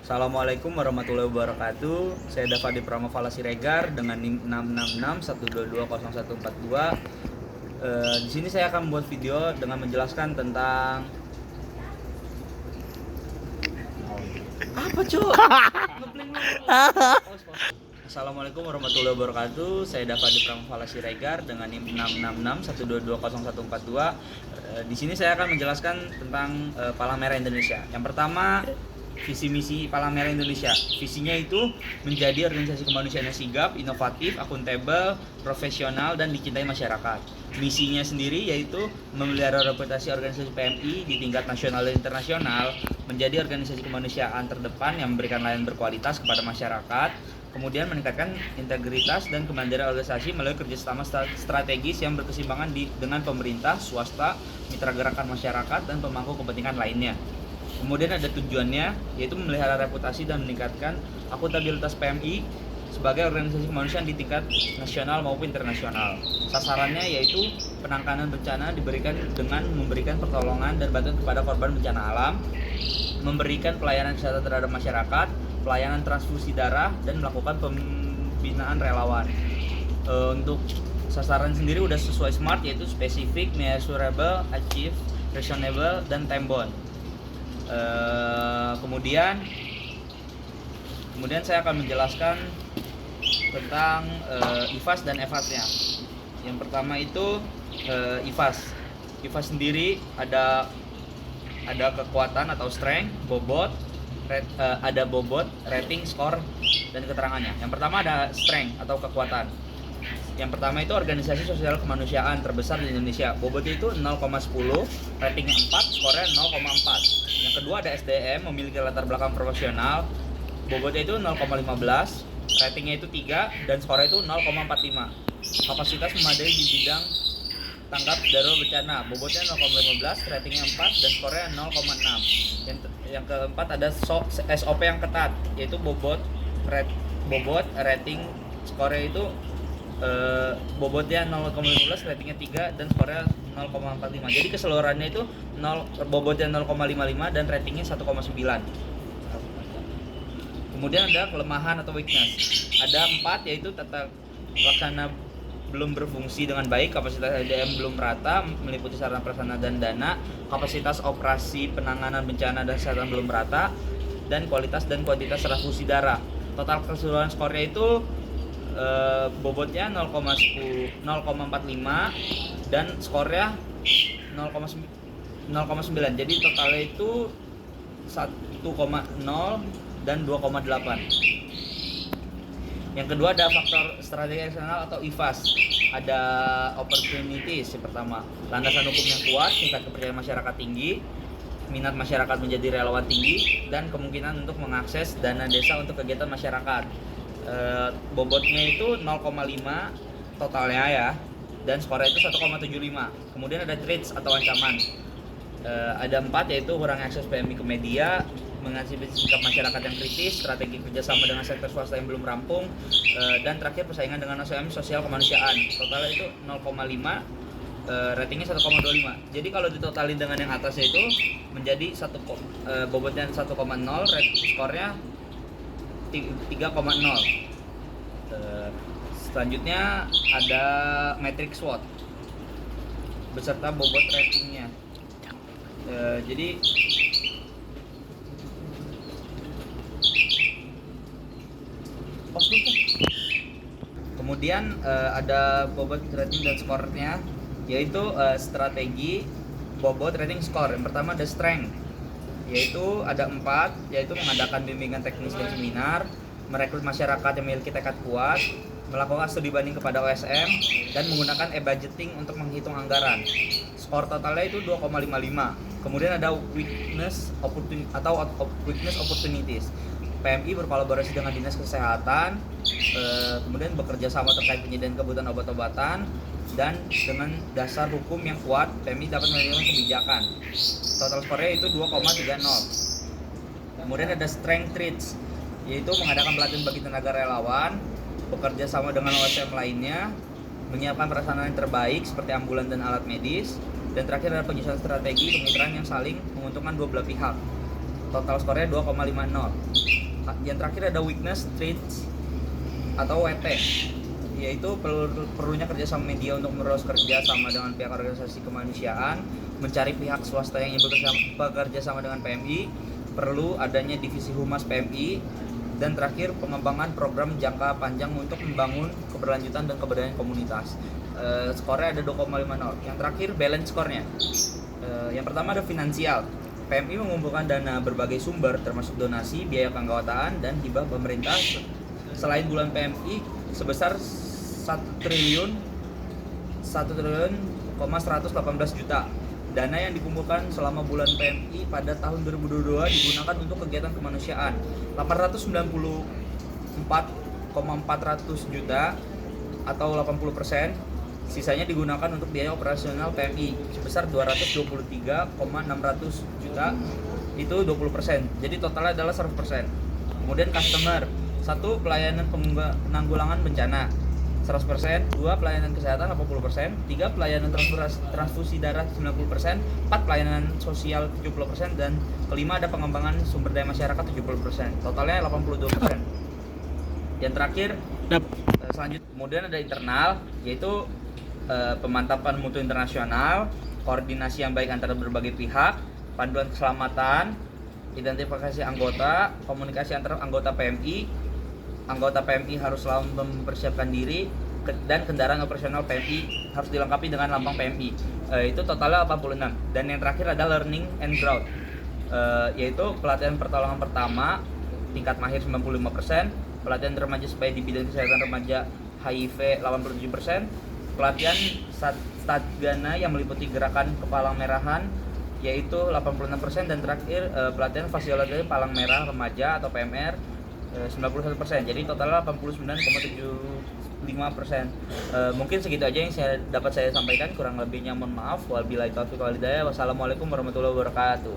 Assalamualaikum warahmatullahi wabarakatuh. Saya Davadi Pramawala Siregar dengan NIM 66612204142. Di sini saya akan membuat video dengan menjelaskan tentang apa, Cuk? Assalamualaikum warahmatullahi wabarakatuh. Saya Davadi Pramawala Siregar dengan NIM 66612204142. Di sini saya akan menjelaskan tentang Palang Merah Indonesia. Yang pertama, visi misi Palang Merah Indonesia. Visinya itu menjadi organisasi kemanusiaan yang sigap, inovatif, akuntabel, profesional, dan dicintai masyarakat. Misinya sendiri yaitu memelihara reputasi organisasi PMI di tingkat nasional dan internasional, menjadi organisasi kemanusiaan terdepan yang memberikan layanan berkualitas kepada masyarakat, kemudian meningkatkan integritas dan kemandirian organisasi melalui kerjasama strategis yang berkeseimbangan dengan pemerintah, swasta, mitra gerakan masyarakat, dan pemangku kepentingan lainnya. Kemudian ada tujuannya, yaitu memelihara reputasi dan meningkatkan akuntabilitas PMI sebagai organisasi kemanusiaan di tingkat nasional maupun internasional. Sasarannya yaitu penanganan bencana diberikan dengan memberikan pertolongan dan bantuan kepada korban bencana alam, memberikan pelayanan kesehatan terhadap masyarakat, pelayanan transfusi darah, dan melakukan pembinaan relawan. Untuk sasaran sendiri udah sesuai SMART, yaitu spesifik, measurable, achieve, reasonable, dan time bound. Kemudian saya akan menjelaskan tentang IFAS dan EFAS-nya. Yang pertama itu IFAS. IFAS sendiri ada kekuatan atau strength, bobot, ada bobot, rating, skor, dan keterangannya. Yang pertama ada strength atau kekuatan. Yang pertama itu organisasi sosial kemanusiaan terbesar di Indonesia. Bobotnya itu 0,10, ratingnya 4, skornya 0,4. Yang kedua ada SDM, memiliki latar belakang profesional. Bobotnya itu 0,15, ratingnya itu 3, dan skornya itu 0,45. Kapasitas memadai di bidang tanggap darurat bencana. Bobotnya 0,15, ratingnya 4, dan skornya 0,6. Yang keempat ada SOP yang ketat, yaitu bobot, rating, skornya itu bobotnya 0,15, ratingnya 3, dan skornya 0,45. Jadi keseluruhannya itu bobotnya 0,55 dan ratingnya 1,9. Kemudian ada kelemahan atau weakness. Ada 4, yaitu tata laksana belum berfungsi dengan baik, kapasitas SDM belum merata, meliputi sarana prasarana dan dana, kapasitas operasi penanganan bencana dan kesehatan belum merata, dan kualitas dan kuantitas transfusi darah. Total keseluruhan skornya itu bobotnya 0,45 dan skornya 0,9. Jadi totalnya itu 1,0 dan 2,8. Yang kedua ada faktor strategi eksternal atau IFAS. Ada opportunities yang pertama, landasan hukum yang kuat, tingkat kepercayaan masyarakat tinggi, minat masyarakat menjadi relawan tinggi, dan kemungkinan untuk mengakses dana desa untuk kegiatan masyarakat. Bobotnya itu 0,5 totalnya ya, dan skornya itu 1,75. Kemudian ada threats atau ancaman. Ada 4, yaitu kurang akses PMI ke media, mengantisipasi sikap masyarakat yang kritis, strategi kerjasama dengan sektor swasta yang belum rampung, dan terakhir persaingan dengan OSM sosial kemanusiaan. Totalnya itu 0,5, ratingnya 1,25. Jadi kalau ditotalin dengan yang atasnya itu menjadi bobotnya 1,0, skornya 3,0. Selanjutnya ada matrix SWOT beserta bobot ratingnya. Jadi kemudian ada bobot rating dan skornya, yaitu strategi, bobot, rating, skor. Yang pertama ada strength, yaitu ada 4, yaitu mengadakan bimbingan teknis dan seminar, merekrut masyarakat yang memiliki tekad kuat, melakukan studi banding kepada OSM, dan menggunakan e-budgeting untuk menghitung anggaran. Skor totalnya itu 2,55. Kemudian ada weakness opportunities. PMI berkolaborasi dengan Dinas Kesehatan, kemudian bekerja sama terkait penyediaan kebutuhan obat-obatan, dan dengan dasar hukum yang kuat, PMI dapat menentukan kebijakan. Total skornya itu 2,30. Kemudian ada strength traits, yaitu mengadakan pelatihan bagi tenaga relawan, bekerja sama dengan OSM lainnya, menyiapkan prasarana yang terbaik seperti ambulan dan alat medis, dan terakhir ada penyusunan strategi kemitraan yang saling menguntungkan dua belah pihak. total skornya 2,50. Yang terakhir ada weakness traits atau WT, yaitu perlunya kerjasama media untuk menerus kerja sama dengan pihak organisasi kemanusiaan, mencari pihak swasta yang ingin bekerja sama dengan PMI, perlu adanya divisi humas PMI, dan terakhir pengembangan program jangka panjang untuk membangun keberlanjutan dan keberdayaan komunitas. Skornya ada 2,50. Yang terakhir balance skornya. Yang pertama ada finansial. PMI mengumpulkan dana berbagai sumber termasuk donasi, biaya keanggotaan, dan hibah pemerintah selain bulan PMI sebesar 1.118 juta. Dana yang dikumpulkan selama bulan PMI pada tahun 2022 digunakan untuk kegiatan kemanusiaan 894,400 juta atau 80%. Sisanya digunakan untuk biaya operasional PMI sebesar 223,600 juta, itu 20%. Jadi totalnya adalah 100%. Kemudian customer, 1. Pelayanan penanggulangan bencana 100%, 2. Pelayanan kesehatan 80%, 3. Pelayanan transfusi darah 90%, 4. Pelayanan sosial 70%, dan kelima ada pengembangan sumber daya masyarakat 70%. Totalnya 82%. Yang terakhir selanjutnya kemudian ada internal, yaitu pemantapan mutu internasional, koordinasi yang baik antara berbagai pihak, panduan keselamatan, identifikasi anggota, komunikasi antara anggota PMI. Anggota PMI harus selalu mempersiapkan diri, dan kendaraan operasional PMI harus dilengkapi dengan lambang PMI. Itu totalnya 86. Dan yang terakhir ada learning and growth, yaitu pelatihan pertolongan pertama tingkat mahir 95%, pelatihan remaja supaya di bidang kesehatan remaja HIV 87%, pelatihan Statgana yang meliputi gerakan kepalang merahan yaitu 86%, dan terakhir pelatihan fasilitasi palang merah remaja atau PMR 91%. Jadi totalnya 89,75%. Mungkin segitu aja yang dapat saya sampaikan, kurang lebihnya mohon maaf. Wabillahi taufiq wal hidayah. Wassalamualaikum warahmatullahi wabarakatuh.